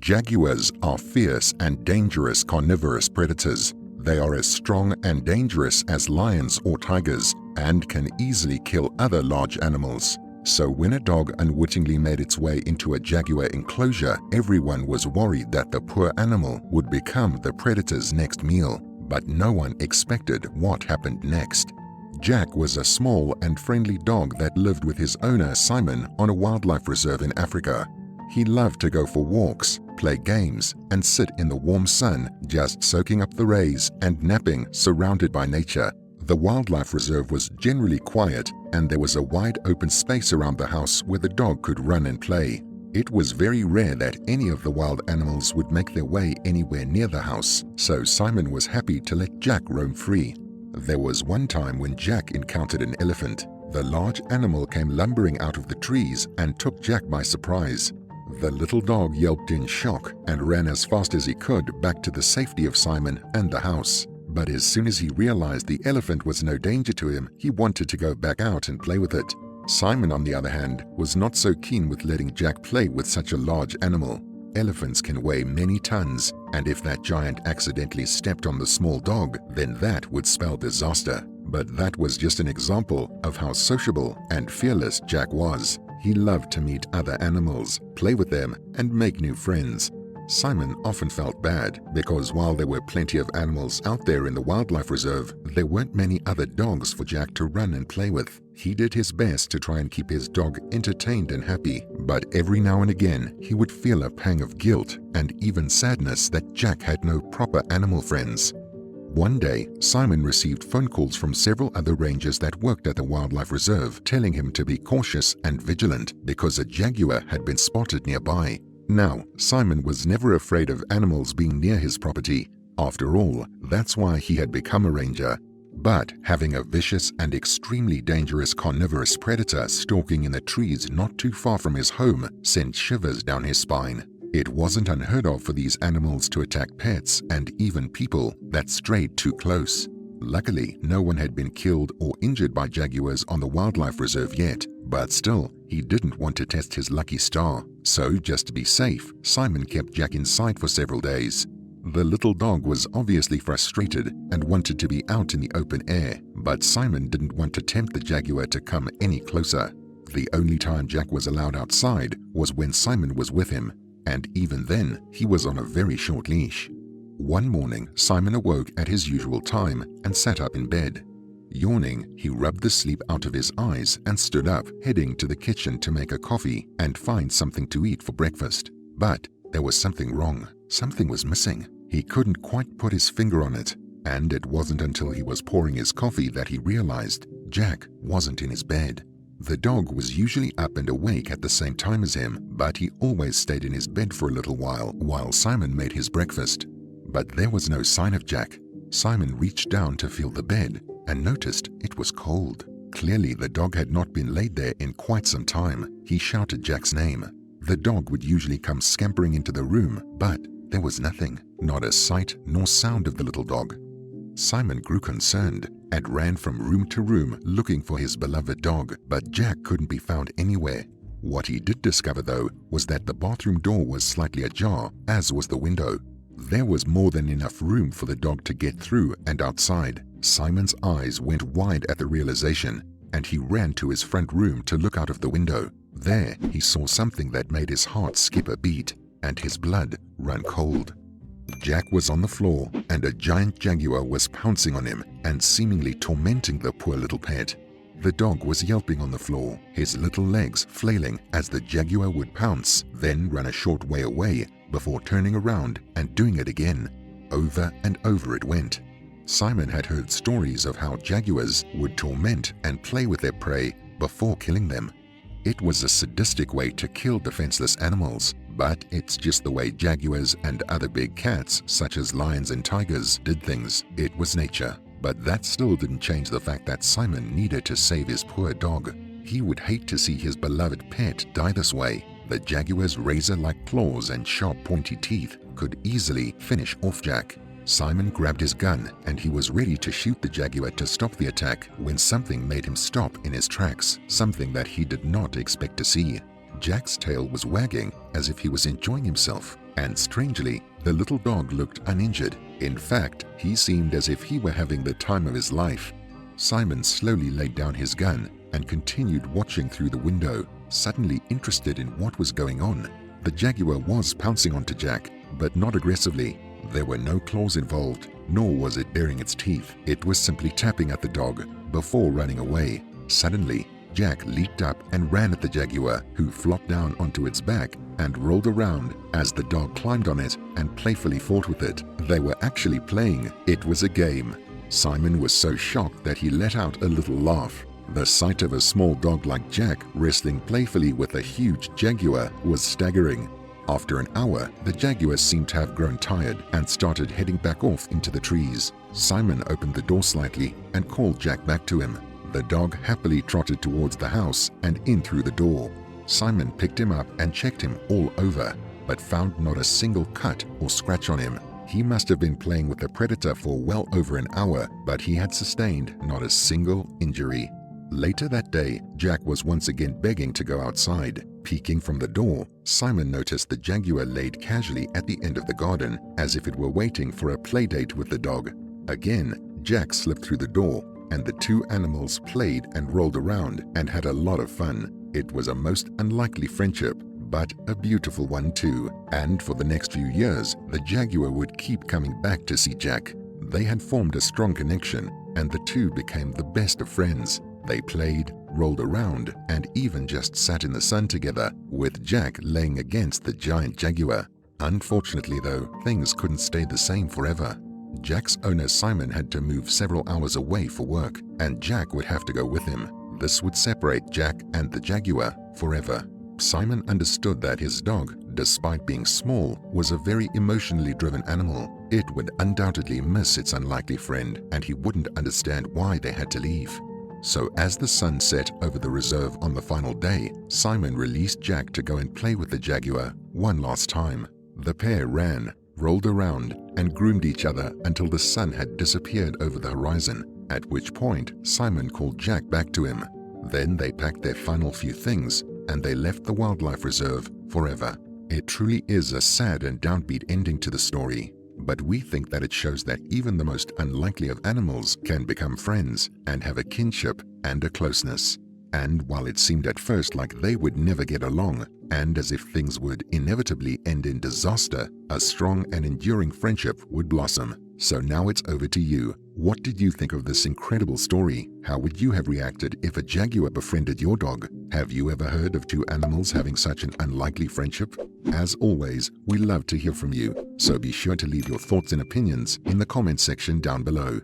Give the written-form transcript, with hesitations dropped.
Jaguars are fierce and dangerous carnivorous predators. They are as strong and dangerous as lions or tigers and can easily kill other large animals. So when a dog unwittingly made its way into a jaguar enclosure, everyone was worried that the poor animal would become the predator's next meal. But no one expected what happened next. Jack was a small and friendly dog that lived with his owner Simon on a wildlife reserve in Africa. He loved to go for walks, play games, and sit in the warm sun, just soaking up the rays and napping surrounded by nature. The wildlife reserve was generally quiet, and there was a wide open space around the house where the dog could run and play. It was very rare that any of the wild animals would make their way anywhere near the house, so Simon was happy to let Jack roam free. There was one time when Jack encountered an elephant. The large animal came lumbering out of the trees and took Jack by surprise. The little dog yelped in shock and ran as fast as he could back to the safety of Simon and the house. But as soon as he realized the elephant was no danger to him, he wanted to go back out and play with it. Simon, on the other hand, was not so keen with letting Jack play with such a large animal. Elephants can weigh many tons, and if that giant accidentally stepped on the small dog, then that would spell disaster. But that was just an example of how sociable and fearless Jack was. He loved to meet other animals, play with them, and make new friends. Simon often felt bad because while there were plenty of animals out there in the wildlife reserve, there weren't many other dogs for Jack to run and play with. He did his best to try and keep his dog entertained and happy, but every now and again he would feel a pang of guilt and even sadness that Jack had no proper animal friends. One day, Simon received phone calls from several other rangers that worked at the wildlife reserve telling him to be cautious and vigilant because a jaguar had been spotted nearby. Now, Simon was never afraid of animals being near his property. After all, that's why he had become a ranger. But having a vicious and extremely dangerous carnivorous predator stalking in the trees not too far from his home sent shivers down his spine. It wasn't unheard of for these animals to attack pets and even people that strayed too close. Luckily, no one had been killed or injured by jaguars on the wildlife reserve yet, but still, he didn't want to test his lucky star. So, just to be safe, Simon kept Jack inside for several days. The little dog was obviously frustrated and wanted to be out in the open air, but Simon didn't want to tempt the jaguar to come any closer. The only time Jack was allowed outside was when Simon was with him, and even then, he was on a very short leash. One morning, Simon awoke at his usual time and sat up in bed. Yawning, he rubbed the sleep out of his eyes and stood up, heading to the kitchen to make a coffee and find something to eat for breakfast. But there was something wrong. Something was missing. He couldn't quite put his finger on it, and it wasn't until he was pouring his coffee that he realized Jack wasn't in his bed. The dog was usually up and awake at the same time as him, but he always stayed in his bed for a little while Simon made his breakfast. But there was no sign of Jack. Simon reached down to feel the bed and noticed it was cold. Clearly, the dog had not been laid there in quite some time. He shouted Jack's name. The dog would usually come scampering into the room, but there was nothing, not a sight nor sound of the little dog. Simon grew concerned and ran from room to room looking for his beloved dog, but Jack couldn't be found anywhere. What he did discover, though, was that the bathroom door was slightly ajar, as was the window. There was more than enough room for the dog to get through and outside. Simon's eyes went wide at the realization, and he ran to his front room to look out of the window. There, he saw something that made his heart skip a beat, and his blood run cold. Jack was on the floor, and a giant jaguar was pouncing on him and seemingly tormenting the poor little pet. The dog was yelping on the floor, his little legs flailing as the jaguar would pounce, then run a short way away before turning around and doing it again. Over and over it went. Simon had heard stories of how jaguars would torment and play with their prey before killing them. It was a sadistic way to kill defenseless animals, but it's just the way jaguars and other big cats, such as lions and tigers, did things. It was nature. But that still didn't change the fact that Simon needed to save his poor dog. He would hate to see his beloved pet die this way. The jaguar's razor-like claws and sharp pointy teeth could easily finish off Jack. Simon grabbed his gun and he was ready to shoot the jaguar to stop the attack when something made him stop in his tracks, something that he did not expect to see. Jack's tail was wagging as if he was enjoying himself. And strangely, the little dog looked uninjured. In fact, he seemed as if he were having the time of his life. Simon slowly laid down his gun and continued watching through the window, suddenly interested in what was going on. The Jaguar was pouncing onto Jack, but not aggressively. There were no claws involved, nor was it baring its teeth. It was simply tapping at the dog before running away. Suddenly, Jack leaped up and ran at the Jaguar, who flopped down onto its back and rolled around as the dog climbed on it and playfully fought with it. They were actually playing. It was a game. Simon was so shocked that he let out a little laugh. The sight of a small dog like Jack wrestling playfully with a huge Jaguar was staggering. After an hour, the Jaguar seemed to have grown tired and started heading back off into the trees. Simon opened the door slightly and called Jack back to him. The dog happily trotted towards the house and in through the door. Simon picked him up and checked him all over, but found not a single cut or scratch on him. He must have been playing with the predator for well over an hour, but he had sustained not a single injury. Later that day, Jack was once again begging to go outside. Peeking from the door, Simon noticed the Jaguar laid casually at the end of the garden, as if it were waiting for a play date with the dog. Again, Jack slipped through the door, and the two animals played and rolled around and had a lot of fun. It was a most unlikely friendship, but a beautiful one too. And for the next few years, the Jaguar would keep coming back to see Jack. They had formed a strong connection, and the two became the best of friends. They played, rolled around, and even just sat in the sun together, with Jack laying against the giant Jaguar. Unfortunately though, things couldn't stay the same forever. Jack's owner Simon had to move several hours away for work, and Jack would have to go with him. This would separate Jack and the Jaguar forever. Simon understood that his dog, despite being small, was a very emotionally driven animal. It would undoubtedly miss its unlikely friend, and he wouldn't understand why they had to leave. So as the sun set over the reserve on the final day, Simon released Jack to go and play with the Jaguar one last time. The pair ran, rolled around, and groomed each other until the sun had disappeared over the horizon, at which point Simon called Jack back to him. Then they packed their final few things and they left the wildlife reserve forever. It truly is a sad and downbeat ending to the story, but we think that it shows that even the most unlikely of animals can become friends and have a kinship and a closeness. And while it seemed at first like they would never get along, and as if things would inevitably end in disaster, a strong and enduring friendship would blossom. So now it's over to you. What did you think of this incredible story? How would you have reacted if a Jaguar befriended your dog? Have you ever heard of two animals having such an unlikely friendship? As always, we love to hear from you, so be sure to leave your thoughts and opinions in the comment section down below.